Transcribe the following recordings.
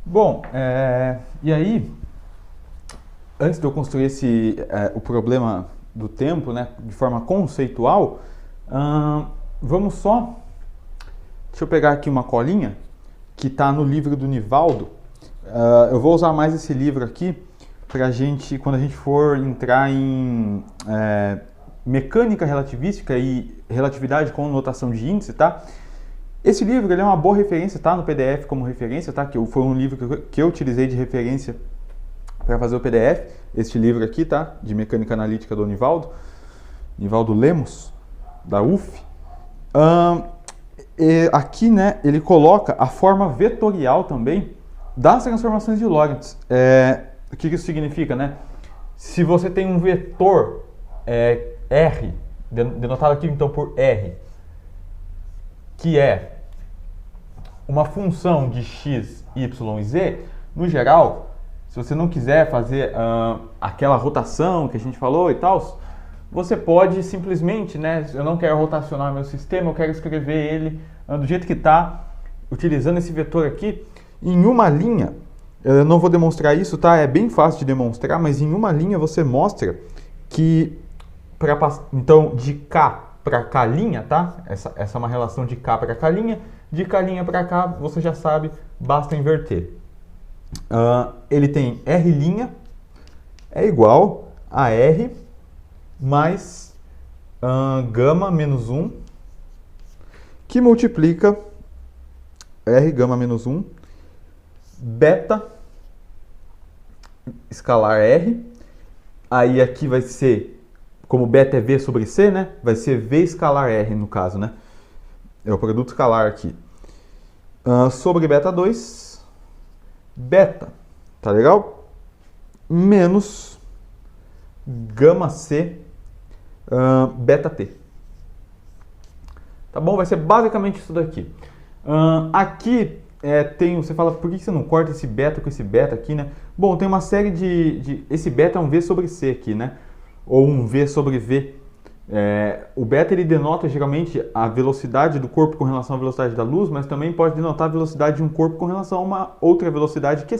Bom, e aí, antes de eu construir o problema do tempo, né, de forma conceitual, vamos só. Deixa eu pegar aqui uma colinha que está no livro do Nivaldo. Eu vou usar mais esse livro aqui para gente, quando a gente for entrar em mecânica relativística e relatividade com notação de índice, tá? Esse livro ele é uma boa referência, tá? No PDF como referência, tá? Que foi um livro que eu utilizei de referência para fazer o PDF. Este livro aqui, tá? De mecânica analítica do Nivaldo Lemos, da UF. Aqui, né, ele coloca a forma vetorial também das transformações de Lorentz. O que isso significa, né? Se você tem um vetor R, denotado aqui então por R, que é uma função de x, y e z, no geral, se você não quiser fazer aquela rotação que a gente falou e tal, você pode simplesmente, né, eu não quero rotacionar meu sistema, eu quero escrever ele do jeito que está, utilizando esse vetor aqui, em uma linha. Eu não vou demonstrar isso, tá? É bem fácil de demonstrar, mas em uma linha você mostra que, então, de K para K', tá? Essa é uma relação de K para K'. De K' para K, você já sabe, basta inverter. Ele tem R' é igual a R mais gama menos 1, que multiplica R gama menos 1, beta escalar R. Aí aqui vai ser, como beta é V sobre C, né? Vai ser V escalar R no caso, né? É o produto escalar aqui. Sobre beta 2, beta, tá legal? Menos gama C, beta T. Tá bom? Vai ser basicamente isso daqui. Aqui você fala, por que você não corta esse beta com esse beta aqui, né? Bom, tem uma série esse beta é um V sobre C aqui, né? Ou um V sobre V. O beta ele denota geralmente a velocidade do corpo com relação à velocidade da luz, mas também pode denotar a velocidade de um corpo com relação a uma outra velocidade que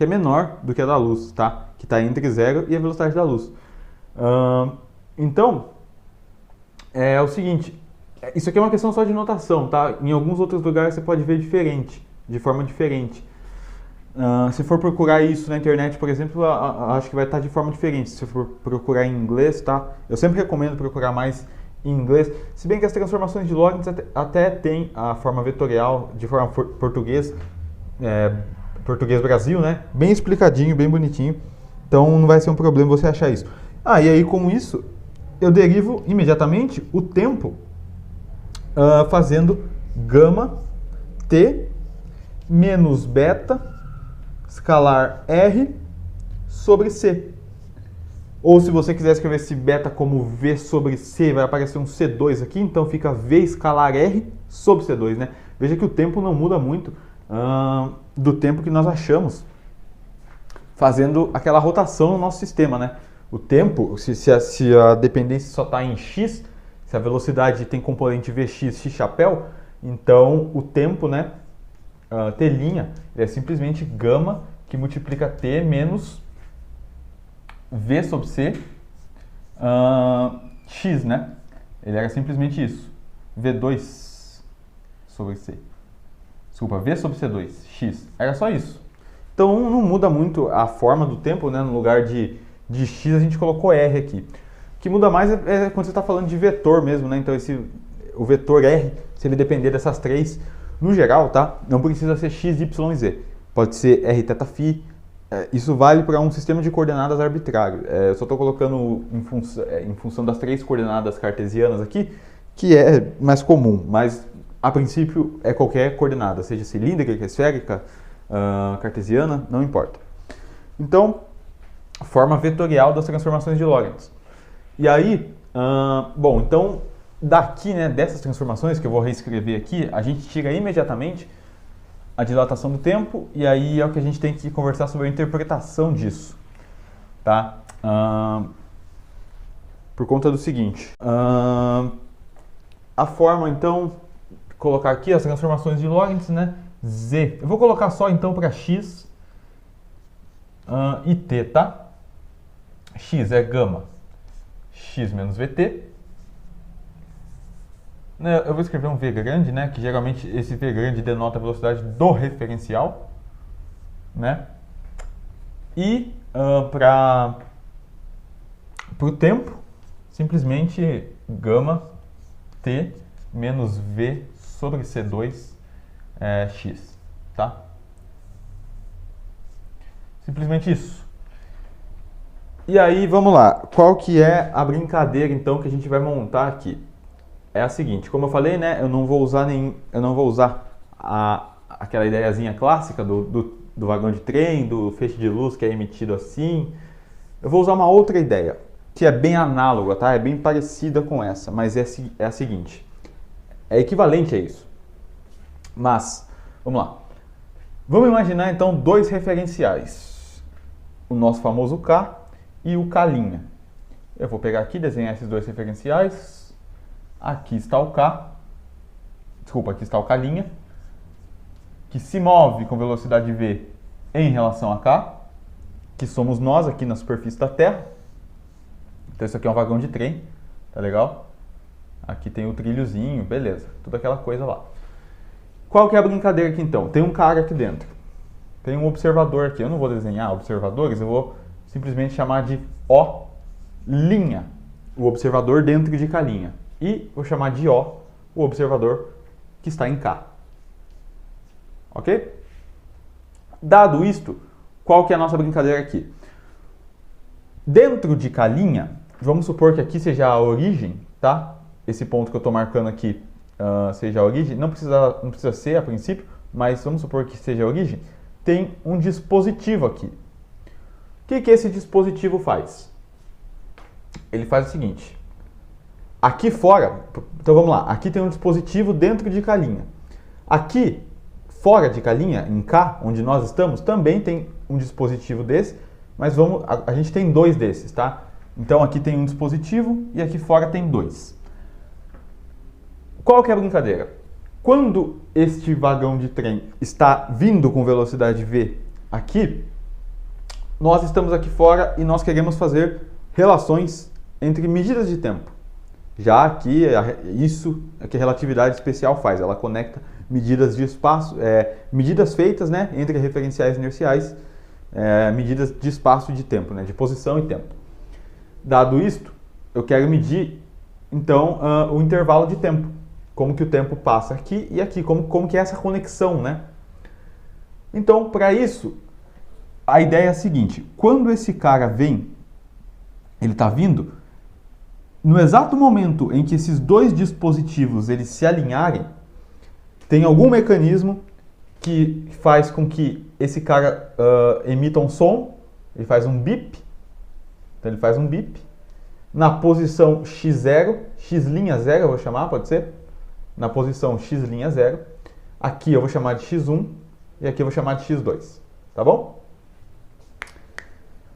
é menor do que a da luz, tá? Que está entre 0 e a velocidade da luz. Então, é o seguinte, isso aqui é uma questão só de notação, tá? Em alguns outros lugares você pode ver de forma diferente. Se for procurar isso na internet, por exemplo, acho que vai estar de forma diferente. Se for procurar em inglês, tá? Eu sempre recomendo procurar mais em inglês. Se bem que as transformações de Lorentz até tem a forma vetorial de forma português Brasil, né? Bem explicadinho, bem bonitinho. Então não vai ser um problema você achar isso. E aí com isso, eu derivo imediatamente o tempo fazendo gama T menos beta escalar R sobre C. Ou se você quiser escrever esse beta como V sobre C, vai aparecer um C2 aqui, então fica V escalar R sobre C2, né? Veja que o tempo não muda muito do tempo que nós achamos fazendo aquela rotação no nosso sistema, né? O tempo, se a dependência só está em x, se a velocidade tem componente Vx, x chapéu, então o tempo, né? T' é simplesmente gama que multiplica T menos V sobre C x, né? Ele era simplesmente isso. V2 sobre C. Desculpa, V sobre C2, x. Era só isso. Então não muda muito a forma do tempo, né? No lugar de x a gente colocou R aqui. O que muda mais é quando você está falando de vetor mesmo, né? Então o vetor R, se ele depender dessas três, no geral, tá? Não precisa ser x, y e z. Pode ser r θ φ. Isso vale para um sistema de coordenadas arbitrário. Eu só estou colocando em função das três coordenadas cartesianas aqui, que é mais comum, mas a princípio é qualquer coordenada, seja cilíndrica, esférica, cartesiana, não importa. Então, forma vetorial das transformações de Lorentz. E aí, bom, então daqui, né, dessas transformações que eu vou reescrever aqui, a gente tira imediatamente a dilatação do tempo e aí é o que a gente tem que conversar sobre a interpretação disso, tá? Por conta do seguinte, a forma, então, colocar aqui as transformações de Lorentz, né? Z. Eu vou colocar só então para x e t, tá? X é gama x menos vt. Eu vou escrever um V grande, né? Que geralmente esse V grande denota a velocidade do referencial, né? E para o tempo, simplesmente gama t menos v sobre c2 x, tá? Simplesmente isso. E aí, vamos lá. Qual que é a brincadeira, então, que a gente vai montar aqui? É a seguinte, como eu falei, né? Eu não vou usar aquela ideiazinha clássica do vagão de trem, do feixe de luz que é emitido assim. Eu vou usar uma outra ideia, que é bem análoga, tá? É bem parecida com essa, mas é a seguinte. É equivalente a isso. Mas, vamos lá. Vamos imaginar, então, dois referenciais. O nosso famoso K e o K'. Eu vou pegar aqui, desenhar esses dois referenciais. Aqui está o K. Desculpa, aqui está o K', que se move com velocidade v em relação a K, que somos nós aqui na superfície da Terra. Então isso aqui é um vagão de trem, tá legal? Aqui tem o trilhozinho, beleza, tudo aquela coisa lá. Qual que é a brincadeira aqui então? Tem um cara aqui dentro, tem um observador aqui. Eu não vou desenhar observadores, eu vou simplesmente chamar de O', o observador dentro de K'. E vou chamar de O, o observador que está em K. Ok? Dado isto, qual que é a nossa brincadeira aqui? Dentro de K', vamos supor que aqui seja a origem, tá? Esse ponto que eu estou marcando aqui seja a origem. Não precisa ser a princípio, mas vamos supor que seja a origem. Tem um dispositivo aqui. O que esse dispositivo faz? Ele faz o seguinte. Aqui fora, então vamos lá. Aqui tem um dispositivo dentro de K'. Aqui fora de K', em K, onde nós estamos, também tem um dispositivo desse, mas a gente tem dois desses, tá? Então aqui tem um dispositivo e aqui fora tem dois. Qual que é a brincadeira? Quando este vagão de trem está vindo com velocidade v aqui, nós estamos aqui fora e nós queremos fazer relações entre medidas de tempo. Já aqui, isso é que a relatividade especial faz, ela conecta medidas de espaço, medidas feitas, né, entre referenciais inerciais, medidas de espaço e de tempo, né, de posição e tempo. Dado isto, eu quero medir, então, o intervalo de tempo, como que o tempo passa aqui e aqui, como que é essa conexão, né? Então, para isso, a ideia é a seguinte, quando esse cara vem, ele está vindo, no exato momento em que esses dois dispositivos eles se alinharem, tem algum mecanismo que faz com que esse cara emita um som, ele faz um bip, então ele faz um bip, na posição x0, x'0 eu vou chamar, pode ser? Na posição x'0, aqui eu vou chamar de x1 e aqui eu vou chamar de x2, tá bom?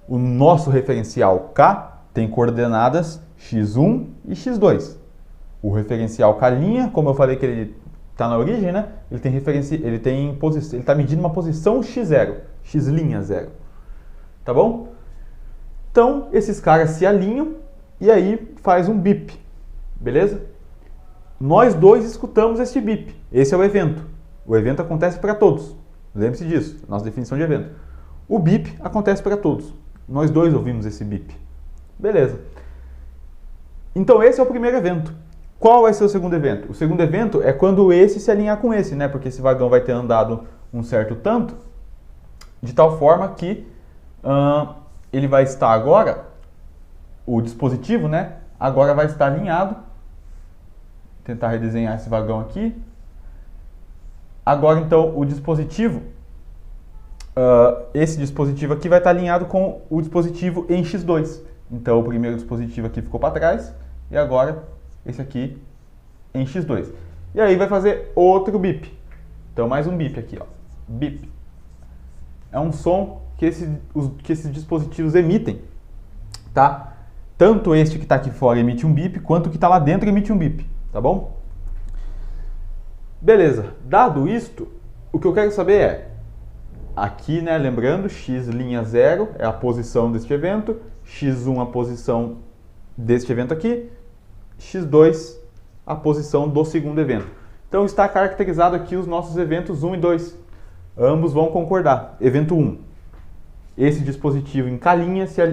O nosso referencial K tem coordenadas x1 e x2. O referencial K', como eu falei que ele está na origem, né? Ele está medindo uma posição x0, x'0. Tá bom? Então, esses caras se alinham e aí faz um bip. Beleza? Nós dois escutamos este bip. Esse é o evento. O evento acontece para todos. Lembre-se disso, nossa definição de evento. O bip acontece para todos. Nós dois ouvimos esse bip. Beleza. Então esse é o primeiro evento. Qual vai ser o segundo evento? O segundo evento é quando esse se alinhar com esse, né? Porque esse vagão vai ter andado um certo tanto, de tal forma que ele vai estar agora, o dispositivo, né? Agora vai estar alinhado. Vou tentar redesenhar esse vagão aqui. Agora então o dispositivo, esse dispositivo aqui vai estar alinhado com o dispositivo em x2. Então o primeiro dispositivo aqui ficou para trás e agora esse aqui em x2. E aí vai fazer outro bip. Então mais um bip aqui, ó. Bip. É um som que esses dispositivos emitem, tá? Tanto este que está aqui fora emite um bip, quanto o que está lá dentro emite um bip, tá bom? Beleza, dado isto, o que eu quero saber é, aqui, né, lembrando, x' 0 é a posição deste evento, x1 a posição deste evento aqui, x2 a posição do segundo evento. Então está caracterizado aqui os nossos eventos 1 e 2. Ambos vão concordar. Evento 1, esse dispositivo em K'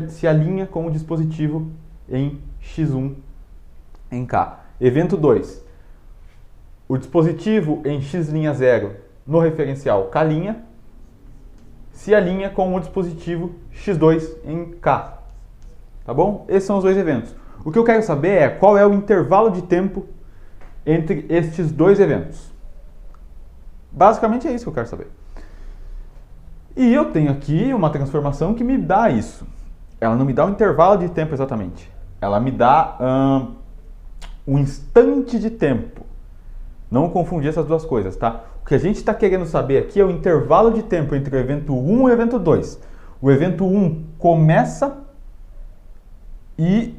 se alinha com o dispositivo em x1 em K. Evento 2, o dispositivo em x' 0 no referencial K' se alinha com o dispositivo x2 em K. Tá bom? Esses são os dois eventos. O que eu quero saber é qual é o intervalo de tempo entre estes dois eventos. Basicamente é isso que eu quero saber. E eu tenho aqui uma transformação que me dá isso. Ela não me dá o intervalo de tempo exatamente. Ela me dá um instante de tempo. Não confundir essas duas coisas, tá? O que a gente está querendo saber aqui é o intervalo de tempo entre o evento 1 e o evento 2. O evento 1 começa e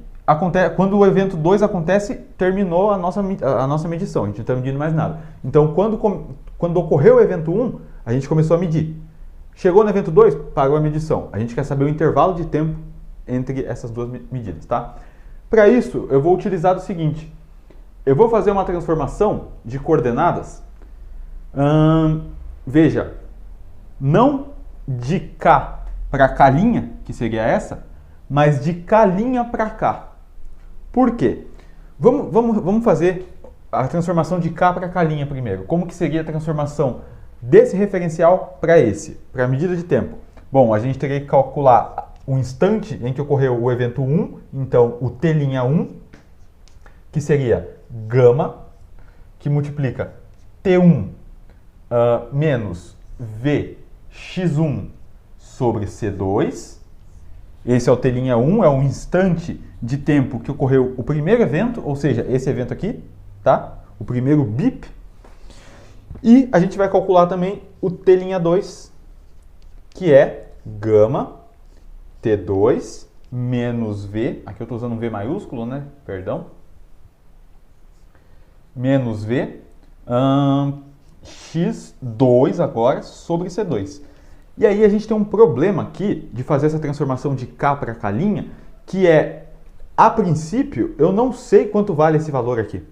quando o evento 2 acontece, terminou a nossa medição. A gente não está medindo mais nada. Então, quando ocorreu o evento 1, a gente começou a medir. Chegou no evento 2, parou a medição. A gente quer saber o intervalo de tempo entre essas duas medidas, tá? Para isso, eu vou utilizar o seguinte. Eu vou fazer uma transformação de coordenadas. Veja, não de K para K', que seria essa, mas de K' para K. Por quê? Vamos fazer a transformação de K para K' primeiro. Como que seria a transformação desse referencial para esse, para a medida de tempo? Bom, a gente teria que calcular o instante em que ocorreu o evento 1, então o T'1, que seria gama, que multiplica T1 menos Vx1 sobre C2. Esse é o T'1, é o instante de tempo que ocorreu o primeiro evento, ou seja, esse evento aqui, tá? O primeiro bip. E a gente vai calcular também o T'2, que é gama T2 menos V, aqui eu estou usando um V maiúsculo, né? Perdão. Menos V, x2 agora sobre C2. E aí a gente tem um problema aqui de fazer essa transformação de K para K', que é, a princípio, eu não sei quanto vale esse valor aqui.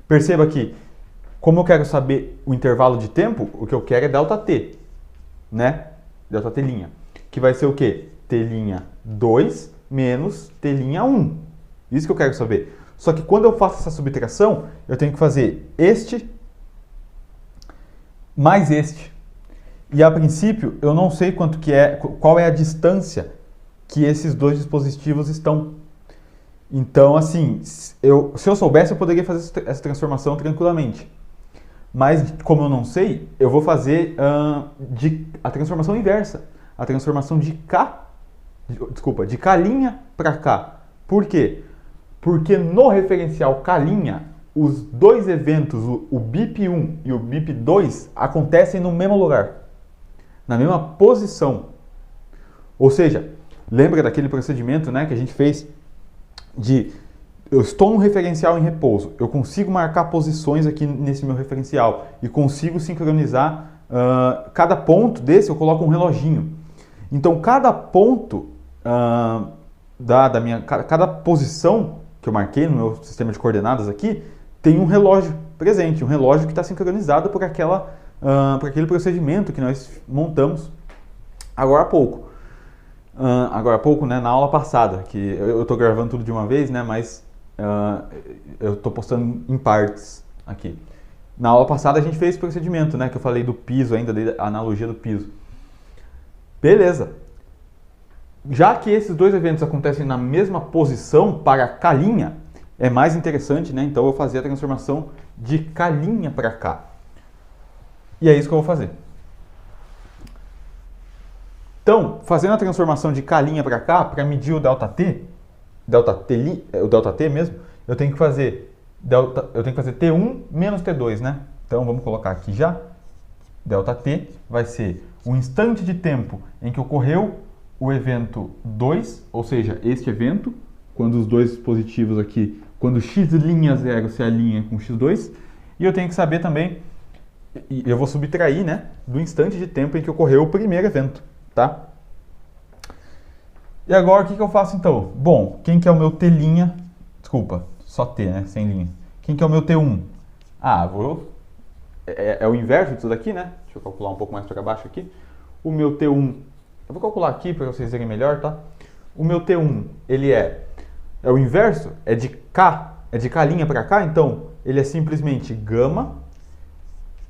Perceba que, como eu quero saber o intervalo de tempo, o que eu quero é ΔT, né? ΔT', que vai ser o quê? T'2 menos T'1. Isso que eu quero saber. Só que quando eu faço essa subtração, eu tenho que fazer este mais este. E a princípio, eu não sei qual é a distância que esses dois dispositivos estão. Então, assim, se eu soubesse, eu poderia fazer essa transformação tranquilamente. Mas, como eu não sei, eu vou fazer a transformação inversa. A transformação de K para K. Por quê? Porque no referencial K', os dois eventos, o BIP1 e o BIP2, acontecem no mesmo lugar, na mesma posição. Ou seja, lembra daquele procedimento, né, que a gente fez eu estou num referencial em repouso, eu consigo marcar posições aqui nesse meu referencial e consigo sincronizar cada ponto desse, eu coloco um reloginho. Então, cada ponto cada posição que eu marquei no meu sistema de coordenadas aqui tem um relógio presente, um relógio que está sincronizado por aquele procedimento que nós montamos agora há pouco. Né, na aula passada, que eu estou gravando tudo de uma vez, né, mas eu estou postando em partes aqui. Na aula passada a gente fez esse procedimento, né, que eu falei do piso ainda, da analogia do piso. Beleza. Já que esses dois eventos acontecem na mesma posição para K', é mais interessante, né, então eu vou fazer a transformação de K' para K. E é isso que eu vou fazer. Então, fazendo a transformação de K' para K, para medir o ΔT mesmo, eu tenho que fazer T1 menos T2, né? Então, vamos colocar aqui já. ΔT vai ser o instante de tempo em que ocorreu o evento 2, ou seja, este evento, quando os dois dispositivos aqui, quando x'0 se alinha com x2, E eu tenho que saber também, e eu vou subtrair, né, do instante de tempo em que ocorreu o primeiro evento, tá? E agora o que eu faço então? Bom, quem que é o meu T'? Desculpa, só T, né, sem linha. Quem que é o meu T1? Ah, é o inverso disso daqui, né? Deixa eu calcular um pouco mais para baixo aqui. O meu T1, eu vou calcular aqui para vocês verem melhor, tá? O meu T1, ele é o inverso, é de K para cá, então ele é simplesmente gama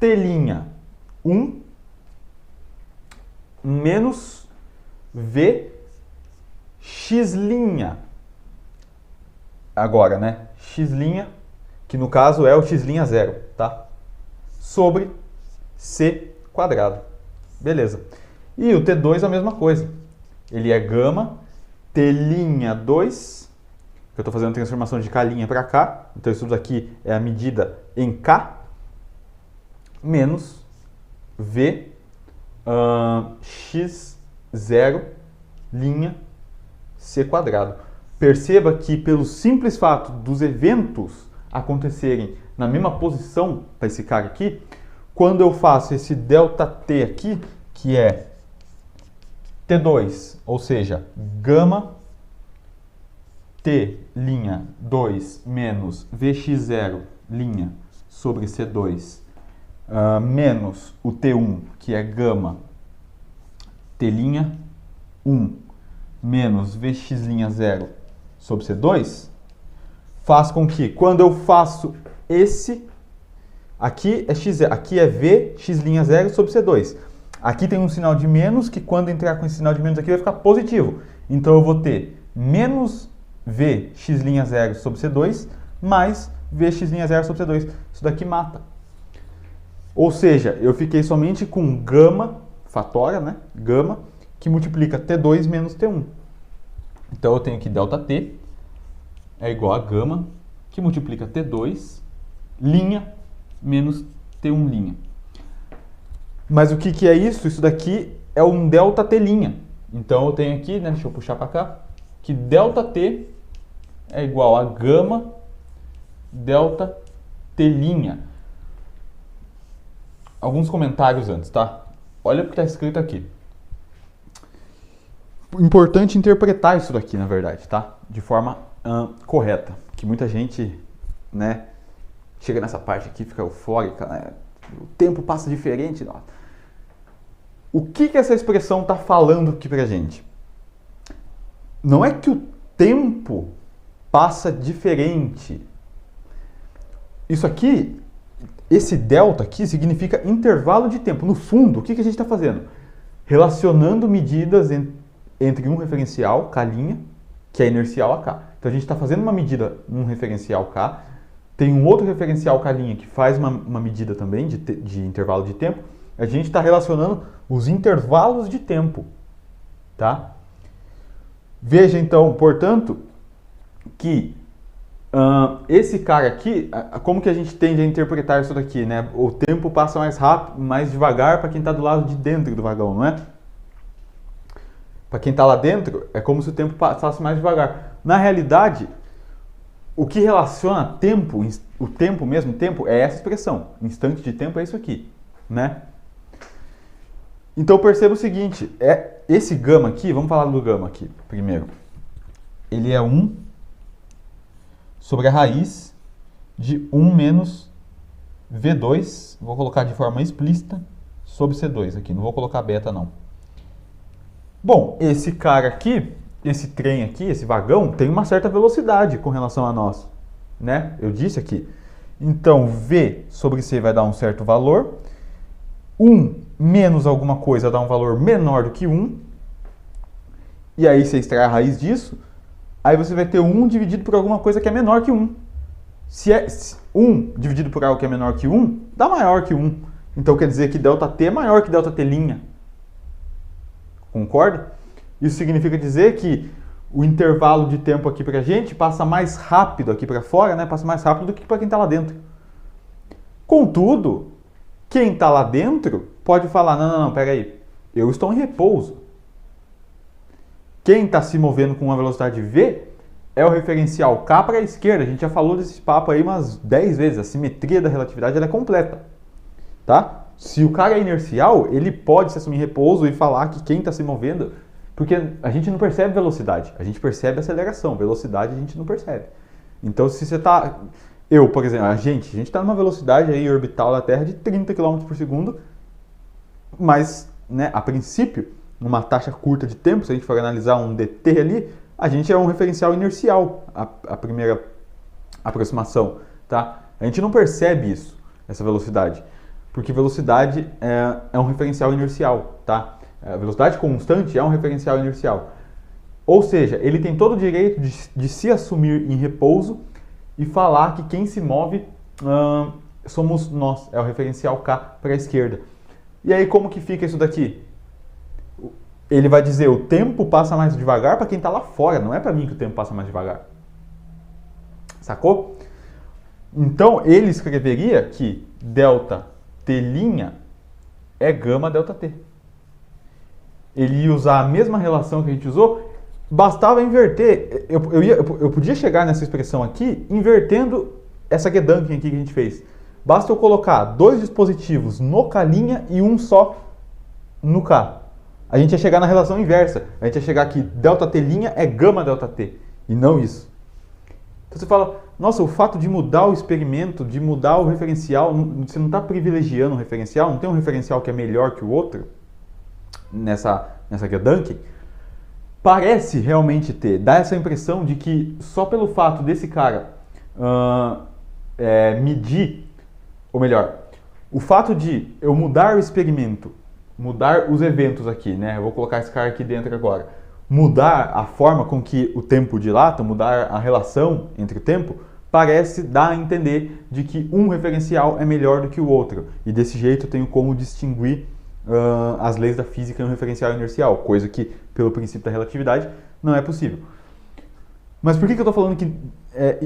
T'1 menos V X'. Agora, né? X', que no caso é o X'0, tá? Sobre C quadrado. Beleza. E o T2 é a mesma coisa. Ele é gama T'2, eu estou fazendo transformação de K' para K, então isso daqui é a medida em K, menos V X0 linha C quadrado. Perceba que pelo simples fato dos eventos acontecerem na mesma posição para esse cara aqui, quando eu faço esse ΔT aqui, que é T2, ou seja, gama T'2 menos Vx0' sobre C2 menos o T1, que é gama T'1 menos Vx'0 sobre C2, faz com que quando eu faço esse, aqui é X0, aqui é Vx'0 sobre C2. Aqui tem um sinal de menos, que quando entrar com esse sinal de menos aqui vai ficar positivo. Então eu vou ter menos Vx'0 sobre C2 mais Vx'0 sobre C2. Isso daqui mata. Ou seja, eu fiquei somente com gama, fatora, né? Gama, que multiplica T2 menos T1. Então eu tenho que ΔT é igual a gama, que multiplica T2, linha, menos T1'. Mas o que é isso? Isso daqui é um ΔT'. Então eu tenho aqui, né, deixa eu puxar para cá, que ΔT é igual a gama ΔT'. Alguns comentários antes, tá? Olha o que está escrito aqui. Importante interpretar isso daqui, na verdade, tá? De forma correta. Que muita gente, né, chega nessa parte aqui, fica eufórica, né? O tempo passa diferente. Não. O que essa expressão está falando aqui pra gente? Não é que o tempo passa diferente. Isso aqui, esse delta aqui, significa intervalo de tempo. No fundo, o que a gente está fazendo? Relacionando medidas entre um referencial, K', que é inercial a K. Então a gente está fazendo uma medida num referencial K, tem um outro referencial K' que faz uma medida também de intervalo de tempo. A gente está relacionando os intervalos de tempo, tá? Veja então, portanto, que esse cara aqui, como que a gente tende a interpretar isso daqui, né? O tempo passa mais rápido, mais devagar para quem está do lado de dentro do vagão, não é? Para quem está lá dentro, é como se o tempo passasse mais devagar. Na realidade, o que relaciona tempo, o tempo mesmo, tempo, é essa expressão. Instante de tempo é isso aqui, né? Então perceba o seguinte, esse gama aqui, vamos falar do gama aqui primeiro. Ele é 1 sobre a raiz de 1 menos V2, vou colocar de forma explícita, sobre C2 aqui, não vou colocar beta não. Bom, esse cara aqui, esse trem aqui, esse vagão, tem uma certa velocidade com relação a nós, né? Eu disse aqui. Então, V sobre C vai dar um certo valor. 1 menos alguma coisa dá um valor menor do que 1. E aí você extrai a raiz disso. Aí você vai ter 1 dividido por alguma coisa que é menor que 1. Se 1 dividido por algo que é menor que 1, dá maior que 1. Então quer dizer que ΔT é maior que ΔT'. Concorda? Isso significa dizer que o intervalo de tempo aqui pra gente passa mais rápido aqui para fora, né? Passa mais rápido do que para quem está lá dentro. Contudo, quem está lá dentro pode falar, não, peraí, eu estou em repouso. Quem está se movendo com uma velocidade V é o referencial K para a esquerda. A gente já falou desse papo aí umas 10 vezes. A simetria da relatividade ela é completa. Tá? Se o cara é inercial, ele pode se assumir em repouso e falar que quem está se movendo... Porque a gente não percebe velocidade, a gente percebe aceleração. Velocidade a gente não percebe. Então, se você está... Eu, por exemplo, a gente está numa velocidade aí orbital da Terra de 30 km por segundo, mas, né, a princípio, numa taxa curta de tempo, se a gente for analisar um dt ali, a gente é um referencial inercial, a primeira aproximação, tá? A gente não percebe isso, essa velocidade, porque velocidade é um referencial inercial, tá? A velocidade constante é um referencial inercial. Ou seja, ele tem todo o direito de se assumir em repouso e falar que quem se move somos nós, é o referencial K para a esquerda. E aí como que fica isso daqui? Ele vai dizer o tempo passa mais devagar para quem está lá fora, não é para mim que o tempo passa mais devagar. Sacou? Então ele escreveria que ΔT' é gama ΔT. Ele ia usar a mesma relação que a gente usou, bastava inverter. Eu podia chegar nessa expressão aqui invertendo essa Gedanken aqui que a gente fez. Basta eu colocar dois dispositivos no K' e um só no K. A gente ia chegar na relação inversa. A gente ia chegar aqui, ΔT' é gama ΔT. E não isso. Então você fala, nossa, o fato de mudar o experimento, de mudar o referencial, você não está privilegiando o referencial? Não tem um referencial que é melhor que o outro? Nessa Gedanken? Parece realmente ter, dá essa impressão de que só pelo fato desse cara medir, ou melhor, o fato de eu mudar o experimento, mudar os eventos aqui, né? Eu vou colocar esse cara aqui dentro agora, mudar a forma com que o tempo dilata, mudar a relação entre o tempo, parece dar a entender de que um referencial é melhor do que o outro. E desse jeito eu tenho como distinguir as leis da física em um referencial inercial, coisa que, pelo princípio da relatividade, não é possível. Mas por que eu estou falando que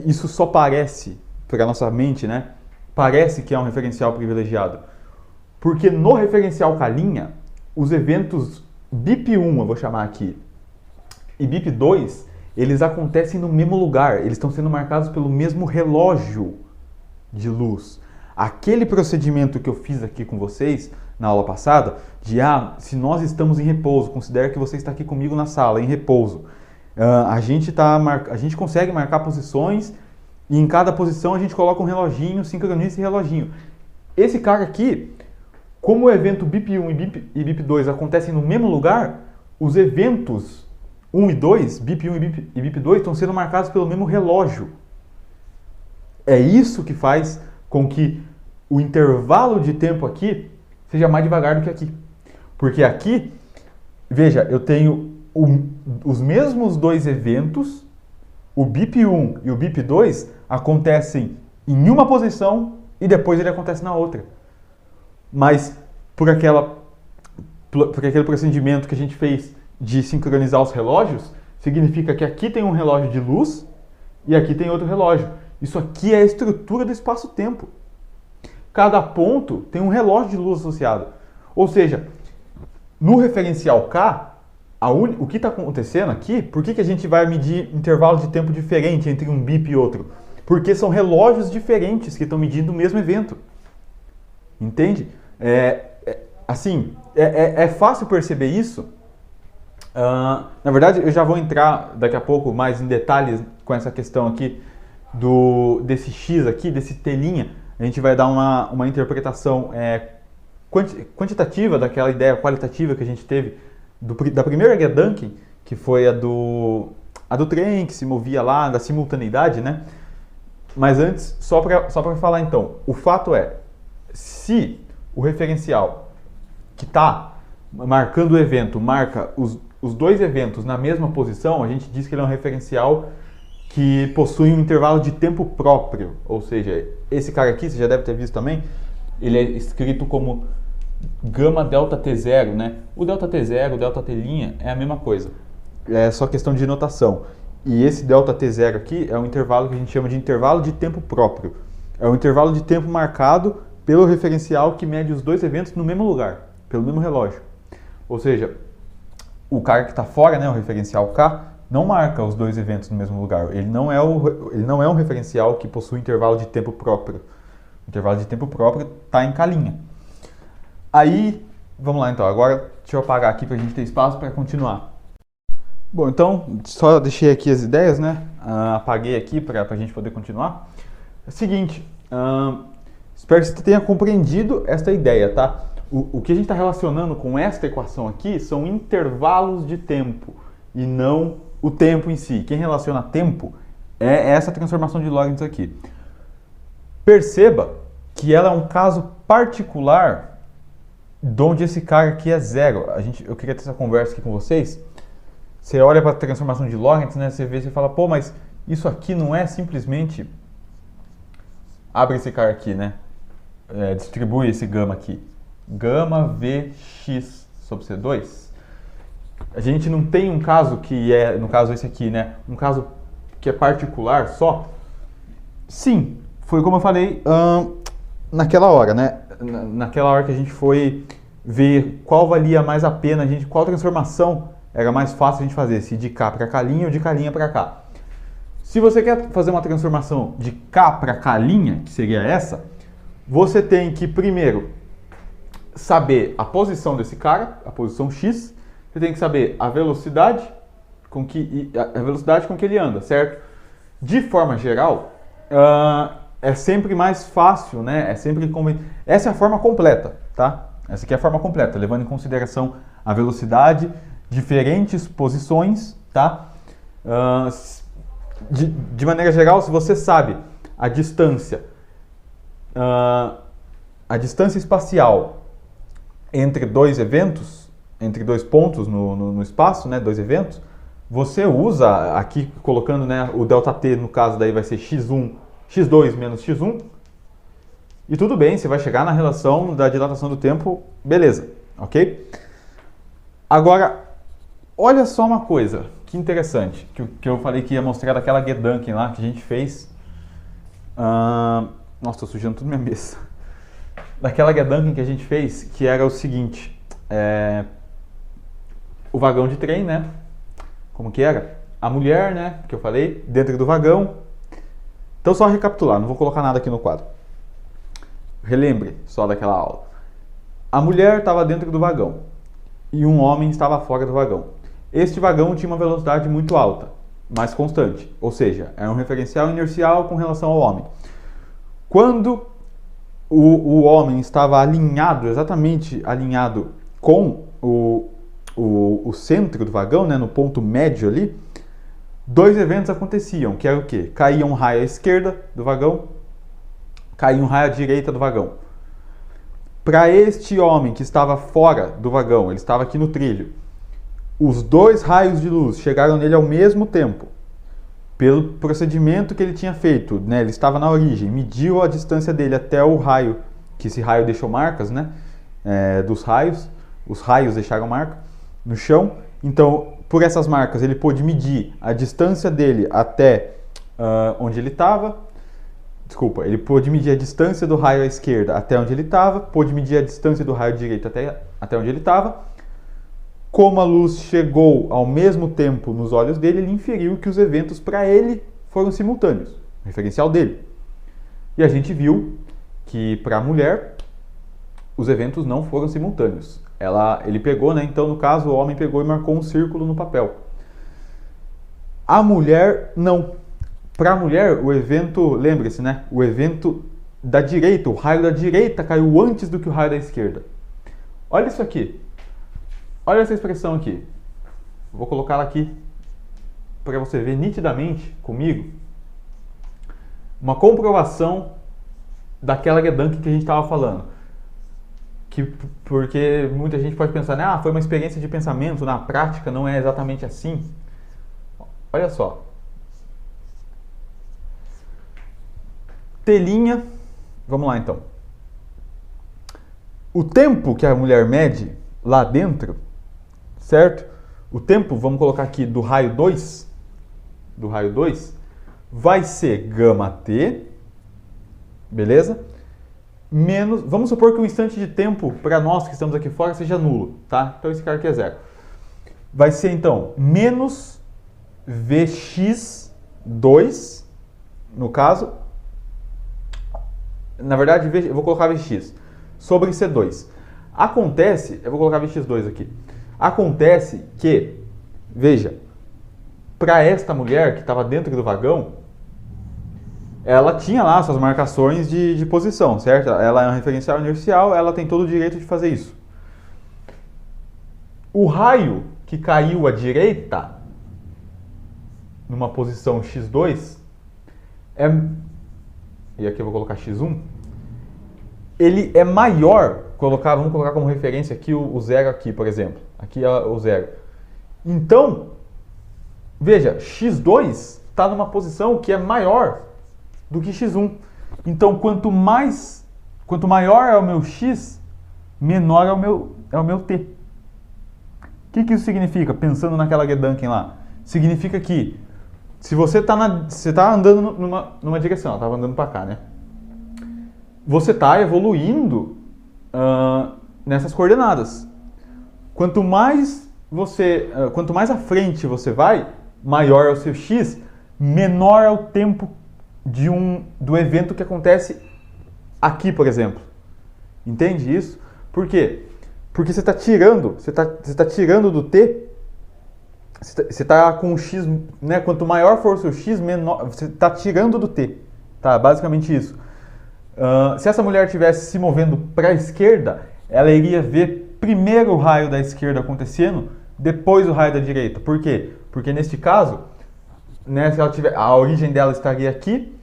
isso só parece, para a nossa mente, né? Parece que é um referencial privilegiado? Porque no referencial K', os eventos BIP1, eu vou chamar aqui, e BIP2, eles acontecem no mesmo lugar, eles estão sendo marcados pelo mesmo relógio de luz. Aquele procedimento que eu fiz aqui com vocês na aula passada, de se nós estamos em repouso, considere que você está aqui comigo na sala, em repouso. A gente consegue marcar posições e em cada posição a gente coloca um reloginho, sincroniza esse reloginho. Esse cara aqui, como o evento BIP1 e BIP2 acontecem no mesmo lugar, os eventos 1 e 2, BIP1 e BIP2, estão sendo marcados pelo mesmo relógio. É isso que faz com que o intervalo de tempo aqui seja mais devagar do que aqui. Porque aqui, veja, eu tenho os mesmos dois eventos, o BIP1 e o BIP2 acontecem em uma posição e depois ele acontece na outra. Mas por aquele procedimento que a gente fez de sincronizar os relógios, significa que aqui tem um relógio de luz e aqui tem outro relógio. Isso aqui é a estrutura do espaço-tempo. Cada ponto tem um relógio de luz associado. Ou seja, no referencial K, o que está acontecendo aqui, por que a gente vai medir intervalo de tempo diferente entre um BIP e outro? Porque são relógios diferentes que estão medindo o mesmo evento. Entende? É fácil perceber isso. Na verdade, eu já vou entrar daqui a pouco mais em detalhes com essa questão aqui desse X aqui, desse T'. A gente vai dar uma interpretação quantitativa daquela ideia qualitativa que a gente teve da primeira Gedanken, que foi a do trem que se movia lá, da simultaneidade, né? Mas antes, só para falar então, o fato é, se o referencial que está marcando o evento marca os dois eventos na mesma posição, a gente diz que ele é um referencial que possui um intervalo de tempo próprio. Ou seja, esse cara aqui, você já deve ter visto também, ele é escrito como gama ΔT0, né? O ΔT0, o ΔT' é a mesma coisa. É só questão de notação. E esse ΔT0 aqui é um intervalo que a gente chama de intervalo de tempo próprio. É um intervalo de tempo marcado pelo referencial que mede os dois eventos no mesmo lugar, pelo mesmo relógio. Ou seja, o cara que está fora, né, o referencial K, não marca os dois eventos no mesmo lugar. Ele não é um referencial que possui intervalo de tempo próprio. O intervalo de tempo próprio está em K'. Aí, vamos lá então. Agora, deixa eu apagar aqui para a gente ter espaço para continuar. Bom, então, só deixei aqui as ideias, né? Apaguei aqui para a gente poder continuar. É o seguinte, espero que você tenha compreendido esta ideia, tá? O que a gente está relacionando com esta equação aqui são intervalos de tempo e não o tempo em si. Quem relaciona tempo é essa transformação de Lorentz aqui. Perceba que ela é um caso particular de onde esse cara aqui é zero. Eu queria ter essa conversa aqui com vocês. Você olha para a transformação de Lorentz, né? Você vê e fala, pô, mas isso aqui não é simplesmente... Abre esse cara aqui, né? Distribui esse gama aqui. Gama Vx sobre C2. A gente não tem um caso que é, no caso esse aqui, né? Um caso que é particular só? Sim, foi como eu falei naquela hora, né? Naquela hora que a gente foi ver qual valia mais a pena, qual transformação era mais fácil a gente fazer, se de K para K' ou de K' para K. Se você quer fazer uma transformação de K para K', que seria essa, você tem que primeiro saber a posição desse cara, a posição x, você tem que saber a velocidade com que ele anda, certo? De forma geral, é sempre mais fácil, né? Essa é a forma completa, tá? Essa aqui é a forma completa, levando em consideração a velocidade, diferentes posições, tá? De maneira geral, se você sabe a distância espacial entre dois eventos, entre dois pontos no espaço, né, dois eventos, você usa, aqui colocando, né, o ΔT, no caso daí vai ser x2 menos x1, e tudo bem, você vai chegar na relação da dilatação do tempo, beleza, ok? Agora, olha só uma coisa, que interessante, que eu falei que ia mostrar daquela Gedanken lá que a gente fez. Nossa, tô sujando tudo minha mesa. Daquela Gedanken que a gente fez, que era o seguinte, o vagão de trem, né? Como que era? A mulher, né? Que eu falei, dentro do vagão. Então, só recapitular, não vou colocar nada aqui no quadro. Relembre só daquela aula. A mulher estava dentro do vagão e um homem estava fora do vagão. Este vagão tinha uma velocidade muito alta, mas constante, ou seja, era um referencial inercial com relação ao homem. Quando o homem estava alinhado, exatamente alinhado com o centro do vagão, né, no ponto médio ali, dois eventos aconteciam, que era o quê? Caía um raio à esquerda do vagão, caía um raio à direita do vagão. Para este homem que estava fora do vagão, ele estava aqui no trilho, os dois raios de luz chegaram nele ao mesmo tempo, pelo procedimento que ele tinha feito, né? Ele estava na origem, mediu a distância dele até o raio, que esse raio deixou marcas, né? Dos raios, os raios deixaram marca no chão, então por essas marcas ele pôde medir a distância dele até onde ele estava, ele pôde medir a distância do raio à esquerda até onde ele estava, pôde medir a distância do raio direito até onde ele estava. Como a luz chegou ao mesmo tempo nos olhos dele, ele inferiu que os eventos para ele foram simultâneos, o referencial dele. E a gente viu que para a mulher, os eventos não foram simultâneos. Ele pegou, né? Então, no caso, o homem pegou e marcou um círculo no papel. A mulher, não. Para a mulher, o evento, lembre-se, né? O evento da direita, o raio da direita caiu antes do que o raio da esquerda. Olha isso aqui. Olha essa expressão aqui. Vou colocar ela aqui para você ver nitidamente comigo uma comprovação daquela Gedanken que a gente estava falando. Porque muita gente pode pensar, né? Foi uma experiência de pensamento, na prática não é exatamente assim. Olha só. Telinha. Vamos lá então. O tempo que a mulher mede lá dentro, certo? O tempo, vamos colocar aqui, do raio 2, vai ser γt, beleza? Menos, vamos supor que o instante de tempo para nós que estamos aqui fora seja nulo, tá? Então esse cara aqui é zero. Vai ser então menos Vx2, no caso, na verdade eu vou colocar Vx, sobre C2. Acontece, eu vou colocar Vx2 aqui, acontece que, veja, para esta mulher que estava dentro do vagão, ela tinha lá suas marcações de posição, certo? Ela é um referencial inercial, ela tem todo o direito de fazer isso. O raio que caiu à direita, numa posição x2, e aqui eu vou colocar x1, ele é maior, vamos colocar como referência aqui o zero aqui, por exemplo. Aqui é o zero. Então, veja, x2 está numa posição que é maior do que x1. Então, quanto maior é o meu x, menor é o meu t. O que isso significa? Pensando naquela Gedanken lá. Significa que se você está andando numa direção, estava andando para cá, né? Você está evoluindo nessas coordenadas. Quanto mais à frente você vai, maior é o seu x, menor é o tempo do evento que acontece aqui, por exemplo. Entende isso? Por quê? Porque você está tirando do t, você está com o x, né? Quanto maior for o seu x, menor, você está tirando do t. Tá? Basicamente isso. Se essa mulher estivesse se movendo para a esquerda, ela iria ver primeiro o raio da esquerda acontecendo, depois o raio da direita. Por quê? Porque neste caso, né, se ela tiver, a origem dela estaria aqui,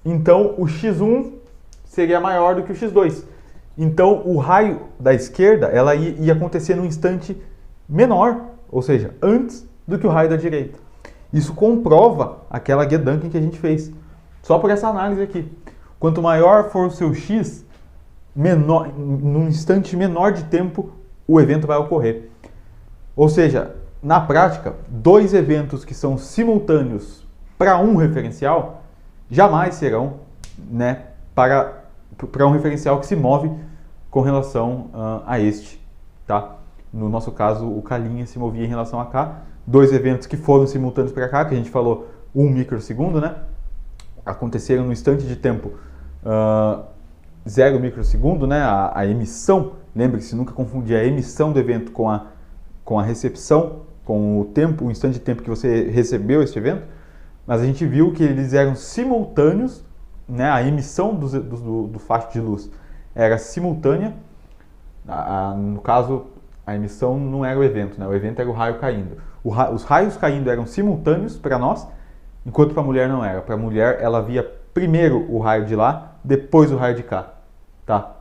então o x1 seria maior do que o x2. Então o raio da esquerda ela ia acontecer num instante menor, ou seja, antes do que o raio da direita. Isso comprova aquela Gedanken que a gente fez, só por essa análise aqui. Quanto maior for o seu x, num instante menor de tempo, o evento vai ocorrer. Ou seja, na prática, dois eventos que são simultâneos para um referencial jamais serão, né, para um referencial que se move com relação a este. Tá? No nosso caso, o K' se movia em relação a K. Dois eventos que foram simultâneos para K, que a gente falou 1 microsegundo, né? Aconteceram no instante de tempo 0 microsegundo, né? A emissão, lembre-se, nunca confundir a emissão do evento com a recepção, com o tempo, o instante de tempo que você recebeu este evento, mas a gente viu que eles eram simultâneos, né? A emissão do facho de luz era simultânea, no caso, a emissão não era o evento, né? O evento era o raio caindo. Os raios caindo eram simultâneos para nós, enquanto para a mulher não era. Para a mulher, ela via primeiro o raio de lá, depois o raio de cá, tá?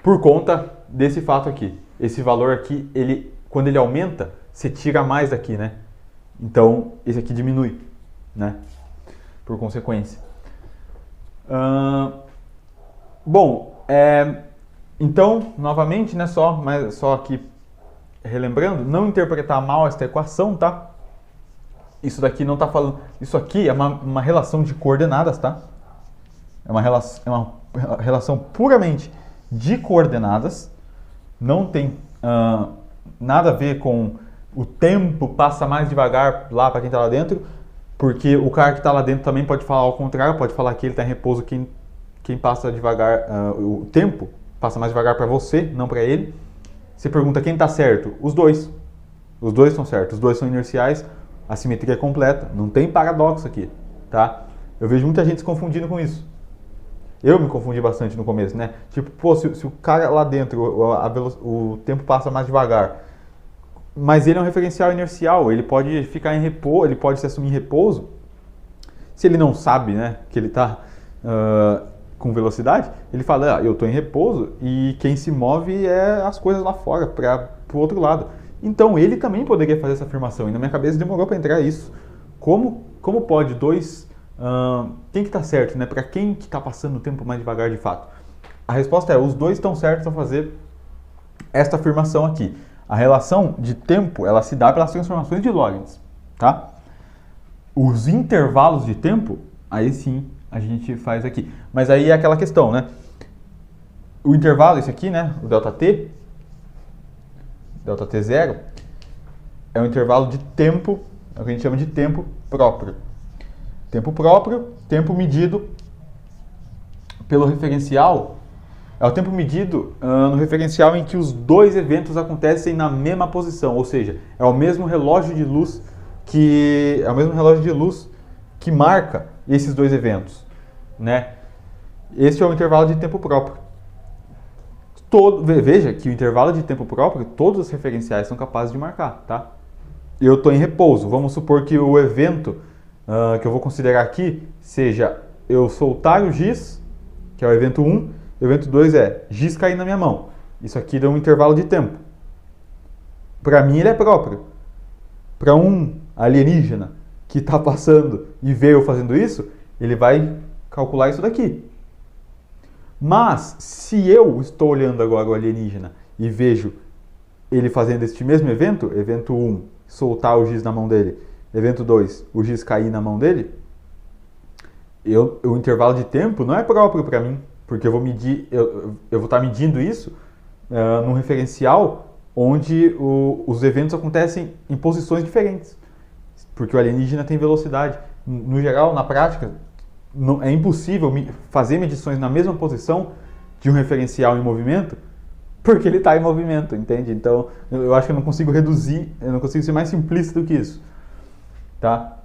Por conta desse fato aqui. Esse valor aqui, quando ele aumenta, você tira mais daqui, né? Então, esse aqui diminui, né? Por consequência. Bom, então, novamente, né? Só aqui relembrando, não interpretar mal esta equação, tá? Isso daqui não está falando... Isso aqui é uma relação de coordenadas, tá? É uma relação puramente de coordenadas. Não tem nada a ver com o tempo passa mais devagar lá para quem está lá dentro, porque o cara que está lá dentro também pode falar ao contrário, pode falar que ele está em repouso, quem passa devagar, o tempo passa mais devagar para você, não para ele. Você pergunta quem está certo? Os dois. Os dois estão certos, os dois são inerciais, a simetria é completa, não tem paradoxo aqui, tá? Eu vejo muita gente se confundindo com isso. Eu me confundi bastante no começo, né? Tipo, pô, se o cara lá dentro, o tempo passa mais devagar, mas ele é um referencial inercial, ele pode ficar em repouso, ele pode se assumir em repouso, se ele não sabe, né, que ele está com velocidade, ele fala, eu estou em repouso e quem se move é as coisas lá fora, para o outro lado. Então ele também poderia fazer essa afirmação, e na minha cabeça demorou para entrar isso. Como pode dois... quem que está certo, né? Para quem que está passando o tempo mais devagar de fato? A resposta é, os dois estão certos a fazer esta afirmação aqui. A relação de tempo, ela se dá pelas transformações de Lorentz, tá? Os intervalos de tempo, aí sim, a gente faz aqui. Mas aí é aquela questão, né? O intervalo, esse aqui, né? O ΔT0, é um intervalo de tempo, é o que a gente chama de tempo próprio. Tempo próprio, tempo medido pelo referencial, é o tempo medido no referencial em que os dois eventos acontecem na mesma posição, ou seja, é o mesmo relógio de luz que marca esses dois eventos, né? Esse é o intervalo de tempo próprio. Veja que o intervalo de tempo próprio, todos os referenciais são capazes de marcar, tá? Eu estou em repouso. Vamos supor que o evento que eu vou considerar aqui seja eu soltar o giz, que é o evento 1, o evento 2 é giz cair na minha mão. Isso aqui dá um intervalo de tempo. Para mim ele é próprio. Para um alienígena que está passando e vê eu fazendo isso, ele vai calcular isso daqui. Mas, se eu estou olhando agora o alienígena e vejo ele fazendo este mesmo evento, evento 1, soltar o giz na mão dele, evento 2, o giz cair na mão dele, o intervalo de tempo não é próprio para mim, porque eu vou estar medindo isso num referencial onde os eventos acontecem em posições diferentes, porque o alienígena tem velocidade. No geral, na prática, é impossível fazer medições na mesma posição de um referencial em movimento, porque ele está em movimento, entende? Então, eu acho que eu não consigo reduzir, eu não consigo ser mais simplista do que isso, tá?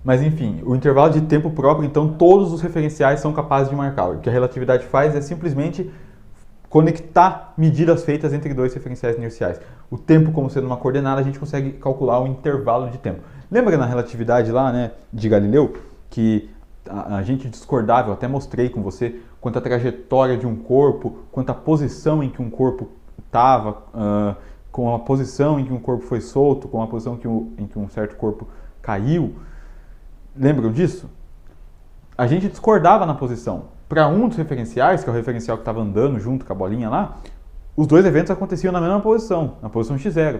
Mas, enfim, o intervalo de tempo próprio, então, todos os referenciais são capazes de marcar. O que a relatividade faz é simplesmente conectar medidas feitas entre dois referenciais inerciais. O tempo, como sendo uma coordenada, a gente consegue calcular o intervalo de tempo. Lembra na relatividade lá, né, de Galileu, que a gente discordava, eu até mostrei com você, quanto a trajetória de um corpo, quanto a posição em que um corpo estava, com a posição em que um corpo foi solto, com a posição em que um certo corpo caiu. Lembram disso? A gente discordava na posição. Para um dos referenciais, que é o referencial que estava andando junto com a bolinha lá, os dois eventos aconteciam na mesma posição, na posição x0.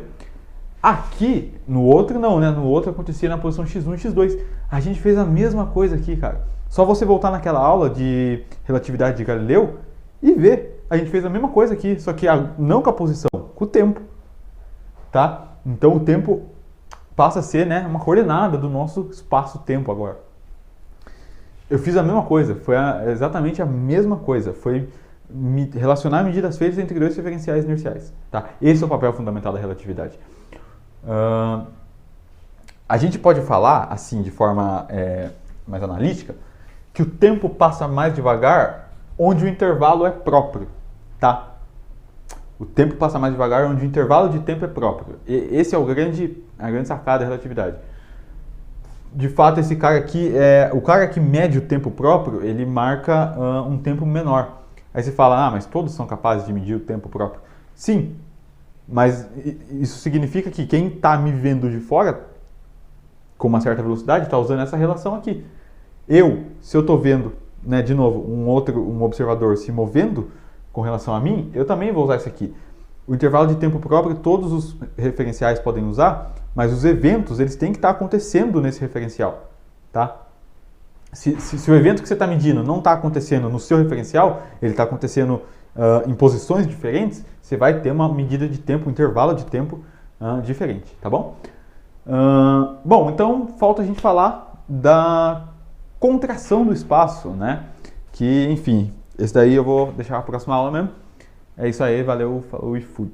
Aqui, no outro não, né? No outro acontecia na posição x1 e x2. A gente fez a mesma coisa aqui, cara. Só você voltar naquela aula de relatividade de Galileu e ver. A gente fez a mesma coisa aqui, só que não com a posição, com o tempo, tá? Então o tempo passa a ser, né, uma coordenada do nosso espaço-tempo agora. Eu fiz a mesma coisa, foi exatamente a mesma coisa. Foi relacionar medidas feitas entre dois referenciais inerciais, tá? Esse é o papel fundamental da relatividade. A gente pode falar, assim, de forma mais analítica, que o tempo passa mais devagar onde o intervalo é próprio, tá? O tempo passa mais devagar onde o intervalo de tempo é próprio. Esse é a grande sacada da relatividade. De fato, esse cara aqui, o cara que mede o tempo próprio, ele marca um tempo menor. Aí você fala, mas todos são capazes de medir o tempo próprio. Sim, mas isso significa que quem está me vendo de fora, com uma certa velocidade, está usando essa relação aqui. Se eu estou vendo, né, de novo, um observador se movendo com relação a mim, eu também vou usar isso aqui. O intervalo de tempo próprio, todos os referenciais podem usar, mas os eventos, eles têm que estar acontecendo nesse referencial, tá? Se o evento que você está medindo não está acontecendo no seu referencial, ele está acontecendo em posições diferentes, você vai ter uma medida de tempo, um intervalo de tempo diferente, tá bom? Bom, então falta a gente falar da contração do espaço, né? Que, enfim, esse daí eu vou deixar para a próxima aula mesmo. É isso aí, valeu, falou e fui.